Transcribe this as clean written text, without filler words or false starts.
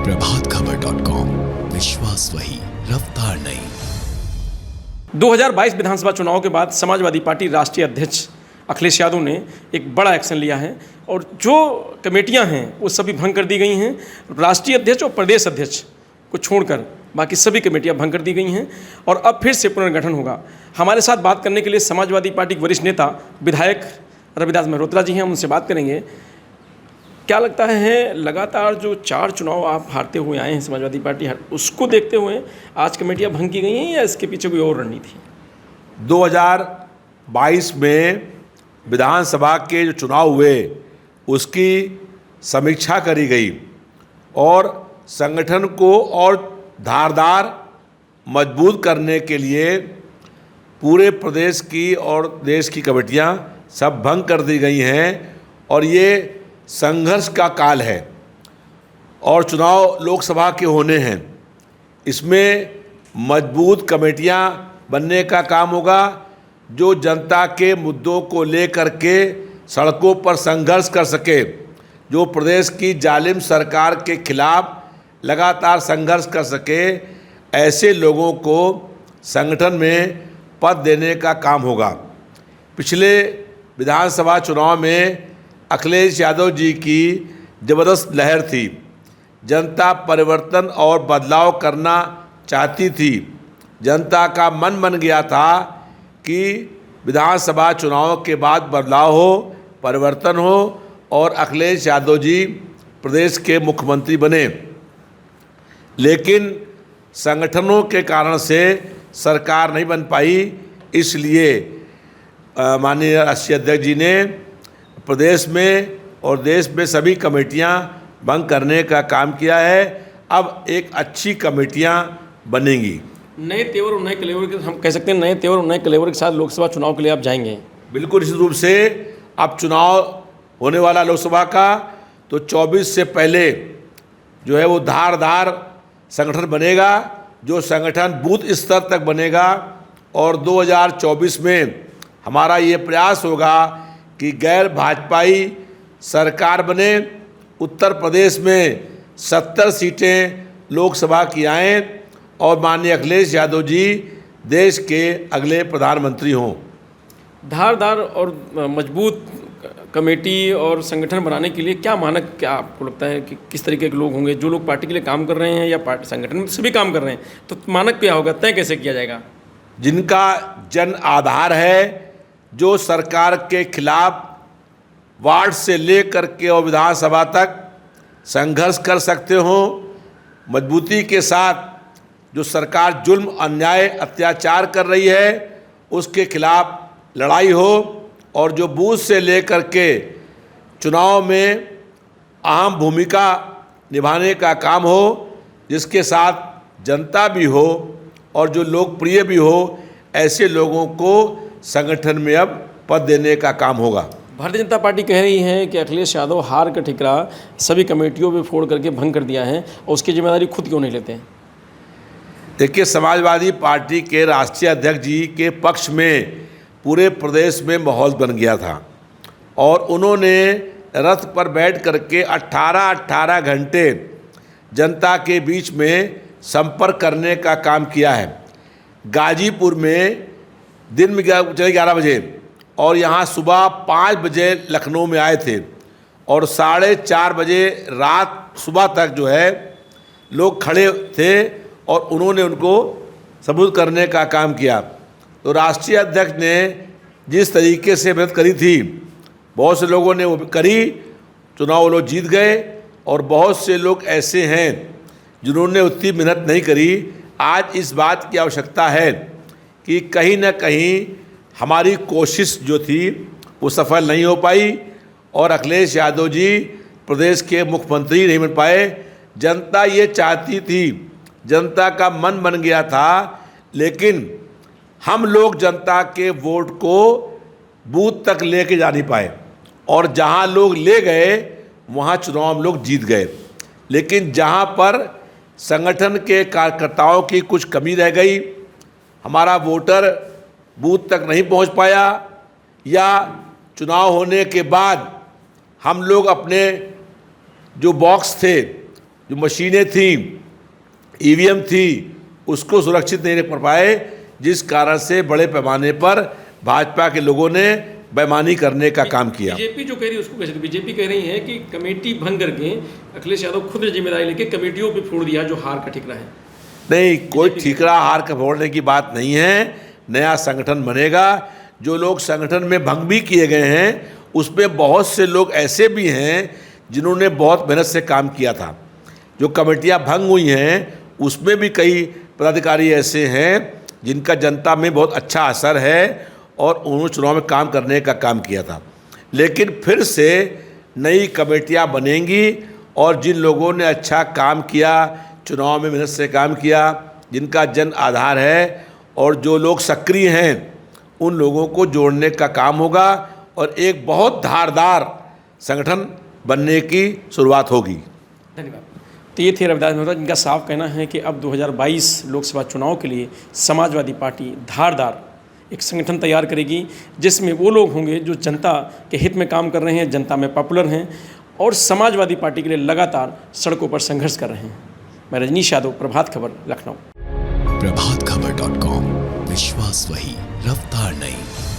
प्रभातखबर.com, विश्वास वही, रफ्तार नहीं। 2022 विधानसभा चुनाव के बाद समाजवादी पार्टी राष्ट्रीय अध्यक्ष अखिलेश यादव ने एक बड़ा एक्शन लिया है और जो कमेटियां हैं वो सभी भंग कर दी गई हैं। राष्ट्रीय अध्यक्ष और प्रदेश अध्यक्ष को छोड़कर बाकी सभी कमेटियां भंग कर दी गई हैं और अब फिर से पुनर्गठन होगा। हमारे साथ बात करने के लिए समाजवादी पार्टी के वरिष्ठ नेता विधायक रविदास मेहरोत्रा जी हैं, हम उनसे बात करेंगे। क्या लगता है, लगातार जो 4 चुनाव आप हारते हुए आए हैं समाजवादी पार्टी, उसको देखते हुए आज कमेटियां भंग की गई हैं या इसके पीछे कोई और रणनीति है? 2022 में विधानसभा के जो चुनाव हुए उसकी समीक्षा करी गई और संगठन को और धारदार मजबूत करने के लिए पूरे प्रदेश की और देश की कमेटियां सब भंग कर दी गई हैं और ये संघर्ष का काल है और चुनाव लोकसभा के होने हैं। इसमें मजबूत कमेटियां बनने का काम होगा जो जनता के मुद्दों को लेकर के सड़कों पर संघर्ष कर सके, जो प्रदेश की जालिम सरकार के खिलाफ लगातार संघर्ष कर सके। ऐसे लोगों को संगठन में पद देने का काम होगा। पिछले विधानसभा चुनाव में अखिलेश यादव जी की ज़बरदस्त लहर थी। जनता परिवर्तन और बदलाव करना चाहती थी। जनता का मन बन गया था कि विधानसभा चुनाव के बाद बदलाव हो, परिवर्तन हो और अखिलेश यादव जी प्रदेश के मुख्यमंत्री बने। लेकिन संगठनों के कारण से सरकार नहीं बन पाई, इसलिए माननीय राष्ट्रीय अध्यक्ष जी ने प्रदेश में और देश में सभी कमेटियां भंग करने का काम किया है। अब एक अच्छी कमेटियां बनेंगी। नए तेवर और नए कलेवर के, हम कह सकते हैं नए तेवर और नए कलेवर के साथ लोकसभा चुनाव के लिए आप जाएंगे? बिल्कुल निश्चित रूप से। अब चुनाव होने वाला लोकसभा का, तो 24 से पहले जो है वो धारदार संगठन बनेगा, जो संगठन बूथ स्तर तक बनेगा और 2024 में हमारा ये प्रयास होगा कि गैर भाजपाई सरकार बने। उत्तर प्रदेश में 70 सीटें लोकसभा की आएँ और माननीय अखिलेश यादव जी देश के अगले प्रधानमंत्री हों। धारदार और मजबूत कमेटी और संगठन बनाने के लिए क्या मानक, क्या आपको लगता है कि किस तरीके के लोग होंगे? जो लोग पार्टी के लिए काम कर रहे हैं या पार्टी संगठन में सभी काम कर रहे हैं, तो मानक क्या होगा, तय कैसे किया जाएगा? जिनका जन आधार है, जो सरकार के खिलाफ वार्ड से लेकर के और विधानसभा तक संघर्ष कर सकते हो, मजबूती के साथ जो सरकार जुल्म, अन्याय, अत्याचार कर रही है उसके खिलाफ लड़ाई हो और जो बूथ से लेकर के चुनाव में अहम भूमिका निभाने का काम हो, जिसके साथ जनता भी हो और जो लोकप्रिय भी हो, ऐसे लोगों को संगठन में अब पद देने का काम होगा। भारतीय जनता पार्टी कह रही है कि अखिलेश यादव हार का ठिकरा सभी कमेटियों में फोड़ करके भंग कर दिया है और उसकी जिम्मेदारी खुद क्यों नहीं लेते हैं? देखिए, समाजवादी पार्टी के राष्ट्रीय अध्यक्ष जी के पक्ष में पूरे प्रदेश में माहौल बन गया था और उन्होंने रथ पर बैठ करके 18 घंटे जनता के बीच में संपर्क करने का काम किया है। गाजीपुर में दिन में 11 बजे और यहाँ सुबह 5 बजे लखनऊ में आए थे और 4:30 बजे रात सुबह तक जो है लोग खड़े थे और उन्होंने उनको सबूत करने का काम किया। तो राष्ट्रीय अध्यक्ष ने जिस तरीके से मेहनत करी थी, बहुत से लोगों ने वो करी, चुनाव वो लोग जीत गए और बहुत से लोग ऐसे हैं जिन्होंने उतनी मेहनत नहीं करी। आज इस बात की आवश्यकता है कि कहीं ना कहीं हमारी कोशिश जो थी वो सफल नहीं हो पाई और अखिलेश यादव जी प्रदेश के मुख्यमंत्री नहीं बन पाए। जनता ये चाहती थी, जनता का मन बन गया था, लेकिन हम लोग जनता के वोट को बूथ तक लेके जा नहीं पाए और जहां लोग ले गए वहां चुनाव हम लोग जीत गए। लेकिन जहां पर संगठन के कार्यकर्ताओं की कुछ कमी रह गई, हमारा वोटर बूथ तक नहीं पहुंच पाया या चुनाव होने के बाद हम लोग अपने जो बॉक्स थे जो मशीनें थी, ईवीएम थी, उसको सुरक्षित नहीं रख पाए, जिस कारण से बड़े पैमाने पर भाजपा के लोगों ने बेईमानी करने का काम किया। बीजेपी जो कह रही है उसको कैसे? बीजेपी कह रही है कि कमेटी भंग करके अखिलेश यादव खुद ने जिम्मेदारी लेके कमेटियों पे फोड़ दिया जो हार का ठिकरा है। नहीं, कोई ठिकरा हार का फोड़ने की बात नहीं है। नया संगठन बनेगा। जो लोग संगठन में भंग भी किए गए हैं उसमें बहुत से लोग ऐसे भी हैं जिन्होंने बहुत मेहनत से काम किया था। जो कमेटियां भंग हुई हैं उसमें भी कई पदाधिकारी ऐसे हैं जिनका जनता में बहुत अच्छा असर है और उन्होंने चुनाव में काम करने का काम किया था। लेकिन फिर से नई कमेटियां बनेंगी और जिन लोगों ने अच्छा काम किया, चुनाव में मेहनत से काम किया, जिनका जन आधार है और जो लोग सक्रिय हैं, उन लोगों को जोड़ने का काम होगा और एक बहुत धारदार संगठन बनने की शुरुआत होगी। धन्यवाद। तो ये थे रविदास मेहता, जिनका साफ कहना है कि अब 2022 लोकसभा चुनाव के लिए समाजवादी पार्टी धारदार एक संगठन तैयार करेगी, जिसमें वो लोग होंगे जो जनता के हित में काम कर रहे हैं, जनता में पॉपुलर हैं और समाजवादी पार्टी के लिए लगातार सड़कों पर संघर्ष कर रहे हैं। मैं रजनीश यादव, प्रभात खबर, लखनऊ। प्रभातखबर.com, विश्वास वही, रफ्तार नहीं।